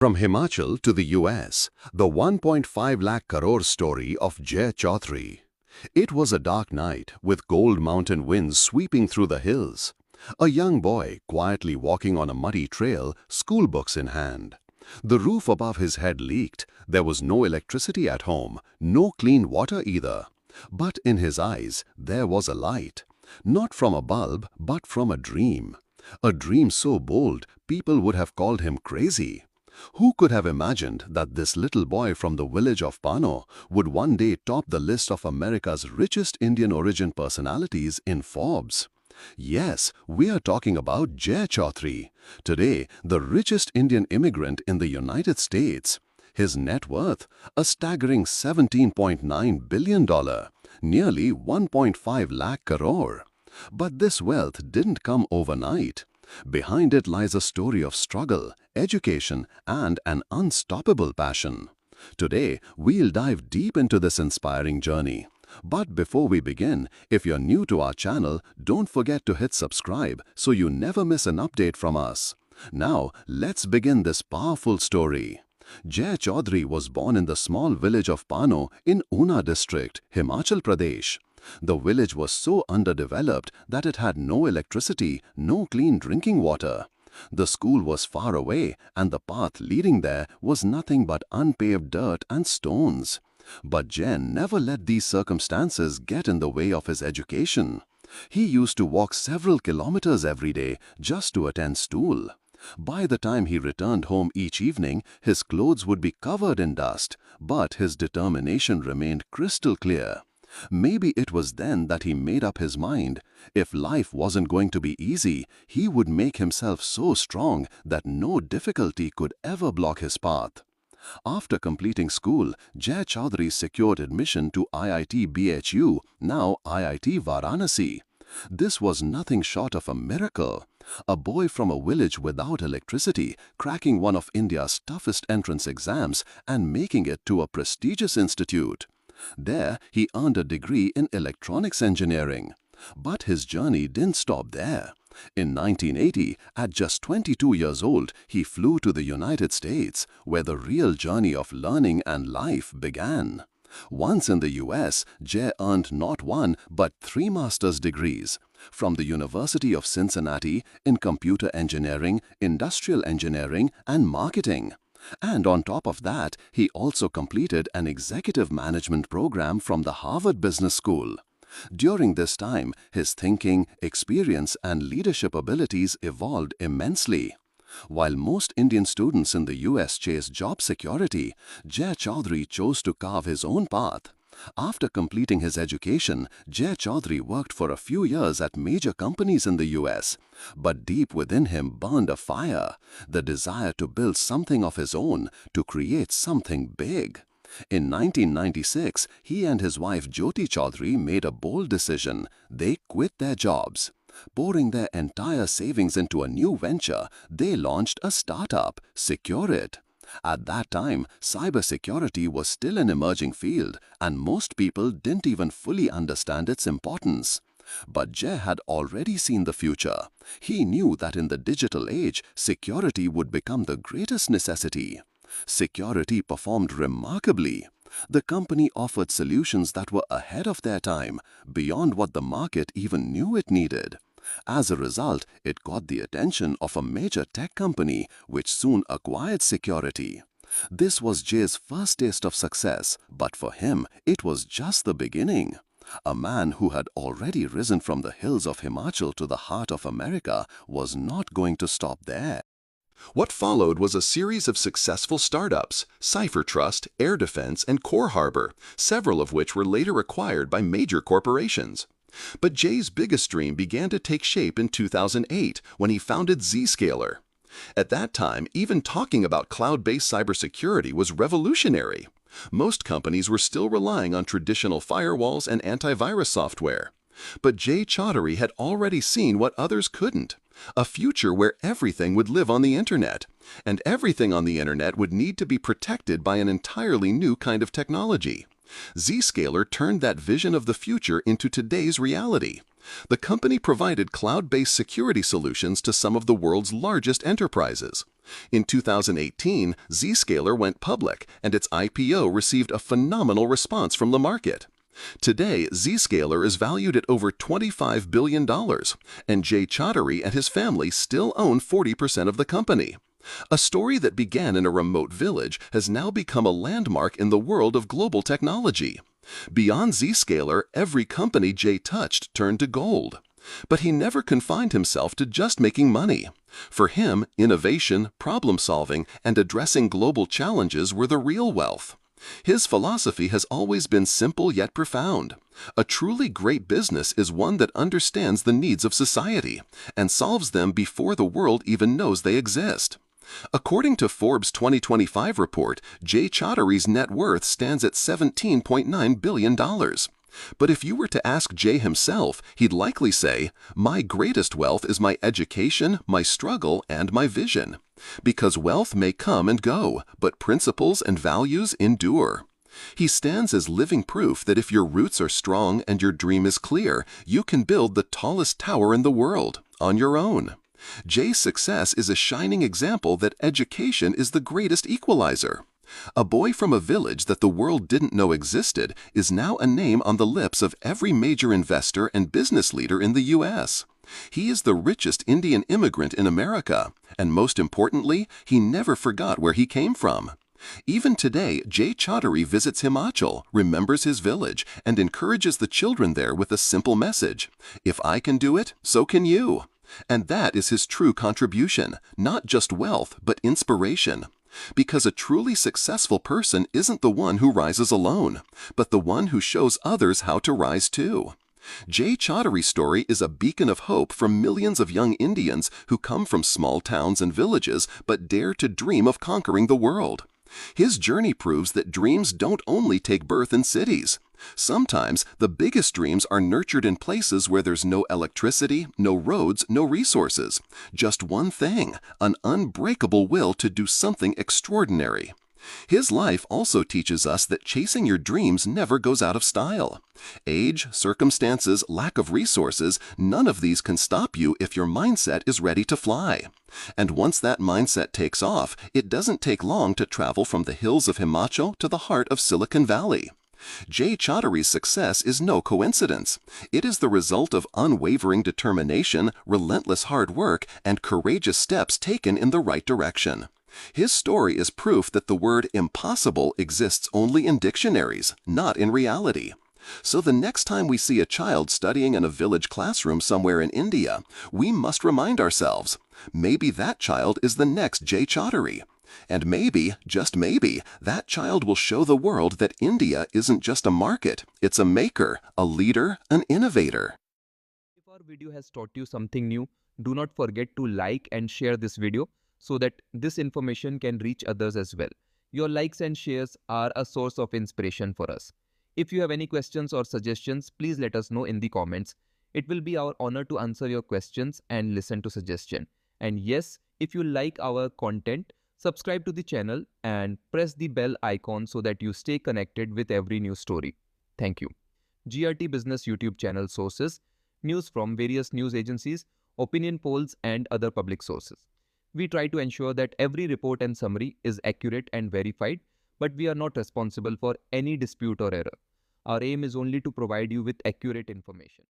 From Himachal to the US, the 1.5 lakh crore story of Jai Chaudhary. It was a dark night with cold mountain winds sweeping through the hills. A young boy quietly walking on a muddy trail, school books in hand. The roof above his head leaked. There was no electricity at home, no clean water either. But in his eyes, there was a light. Not from a bulb, but from a dream. A dream so bold, people would have called him crazy. Who could have imagined that this little boy from the village of Pano would one day top the list of America's richest Indian origin personalities in Forbes? Yes, we are talking about Jai Chaudhary, today the richest Indian immigrant in the United States. His net worth, a staggering $17.9 billion, nearly 1.5 lakh crore. But this wealth didn't come overnight. Behind it lies a story of struggle, education, and an unstoppable passion. Today, we'll dive deep into this inspiring journey. But before we begin, if you're new to our channel, don't forget to hit subscribe so you never miss an update from us. Now, let's begin this powerful story. Jai Chaudhary was born in the small village of Pano in Una district, Himachal Pradesh. The village was so underdeveloped that it had no electricity, no clean drinking water. The school was far away, and the path leading there was nothing but unpaved dirt and stones. But Jai never let these circumstances get in the way of his education. He used to walk several kilometers every day just to attend school. By the time he returned home each evening, his clothes would be covered in dust, but his determination remained crystal clear. Maybe it was then that he made up his mind. If life wasn't going to be easy, he would make himself so strong that no difficulty could ever block his path. After completing school, Jai Chaudhary secured admission to IIT BHU, now IIT Varanasi. This was nothing short of a miracle. A boy from a village without electricity, cracking one of India's toughest entrance exams and making it to a prestigious institute. There, he earned a degree in electronics engineering. But his journey didn't stop there. In 1980, at just 22 years old, he flew to the United States, where the real journey of learning and life began. Once in the US, Jai earned not one but 3 master's degrees from the University of Cincinnati in computer engineering, industrial engineering, and marketing. And on top of that, he also completed an executive management program from the Harvard Business School. During this time, his thinking, experience, and leadership abilities evolved immensely. While most Indian students in the US chase job security, Jai Chaudhary chose to carve his own path. After completing his education, Jai Chaudhary worked for a few years at major companies in the US. But deep within him burned a fire, the desire to build something of his own, to create something big. In 1996, he and his wife Jyoti Chaudhary made a bold decision. They quit their jobs. Pouring their entire savings into a new venture, they launched a startup, Securit. At that time, cybersecurity was still an emerging field, and most people didn't even fully understand its importance. But Jai had already seen the future. He knew that in the digital age, security would become the greatest necessity. Security performed remarkably. The company offered solutions that were ahead of their time, beyond what the market even knew it needed. As a result, it got the attention of a major tech company, which soon acquired Security. This was Jai's first taste of success, but for him, it was just the beginning. A man who had already risen from the hills of Himachal to the heart of America was not going to stop there. What followed was a series of successful startups, Cypher Trust, Air Defense, and Core Harbor, several of which were later acquired by major corporations. But Jai's biggest dream began to take shape in 2008 when he founded Zscaler. At that time, even talking about cloud-based cybersecurity was revolutionary. Most companies were still relying on traditional firewalls and antivirus software. But Jai Chaudhary had already seen what others couldn't. A future where everything would live on the internet, and everything on the internet would need to be protected by an entirely new kind of technology. Zscaler turned that vision of the future into today's reality. The company provided cloud-based security solutions to some of the world's largest enterprises. In 2018, Zscaler went public, and its IPO received a phenomenal response from the market. Today, Zscaler is valued at over $25 billion, and Jay Chaudhry and his family still own 40% of the company. A story that began in a remote village has now become a landmark in the world of global technology. Beyond Zscaler, every company Jay touched turned to gold. But he never confined himself to just making money. For him, innovation, problem-solving, and addressing global challenges were the real wealth. His philosophy has always been simple yet profound. A truly great business is one that understands the needs of society and solves them before the world even knows they exist. According to Forbes' 2025 report, Jay Chaudhry's net worth stands at $17.9 billion. But if you were to ask Jay himself, he'd likely say, "My greatest wealth is my education, my struggle, and my vision." Because wealth may come and go, but principles and values endure. He stands as living proof that if your roots are strong and your dream is clear, you can build the tallest tower in the world, on your own. Jay's success is a shining example that education is the greatest equalizer. A boy from a village that the world didn't know existed is now a name on the lips of every major investor and business leader in the U.S. He is the richest Indian immigrant in America, and most importantly, he never forgot where he came from. Even today, Jay Chaudhry visits Himachal, remembers his village, and encourages the children there with a simple message: "If I can do it, so can you." And that is his true contribution, not just wealth, but inspiration. Because a truly successful person isn't the one who rises alone, but the one who shows others how to rise too. Jay Chaudhry's story is a beacon of hope for millions of young Indians who come from small towns and villages but dare to dream of conquering the world. His journey proves that dreams don't only take birth in cities. Sometimes the biggest dreams are nurtured in places where there's no electricity, no roads, no resources. Just one thing: an unbreakable will to do something extraordinary. His life also teaches us that chasing your dreams never goes out of style. Age, circumstances, lack of resources, none of these can stop you if your mindset is ready to fly. And once that mindset takes off, it doesn't take long to travel from the hills of Himachal to the heart of Silicon Valley. Jay Chaudhry's success is no coincidence. It is the result of unwavering determination, relentless hard work, and courageous steps taken in the right direction. His story is proof that the word impossible exists only in dictionaries, not in reality. So the next time we see a child studying in a village classroom somewhere in India, we must remind ourselves, maybe that child is the next Jay Chaudhry. And maybe, just maybe, that child will show the world that India isn't just a market, it's a maker, a leader, an innovator. If our video has taught you something new, do not forget to like and share this video so that this information can reach others as well. Your likes and shares are a source of inspiration for us. If you have any questions or suggestions, please let us know in the comments. It will be our honor to answer your questions and listen to suggestions. And yes, if you like our content, subscribe to the channel and press the bell icon so that you stay connected with every new story. Thank you. GRT Business YouTube channel sources: news from various news agencies, opinion polls, and other public sources. We try to ensure that every report and summary is accurate and verified, but we are not responsible for any dispute or error. Our aim is only to provide you with accurate information.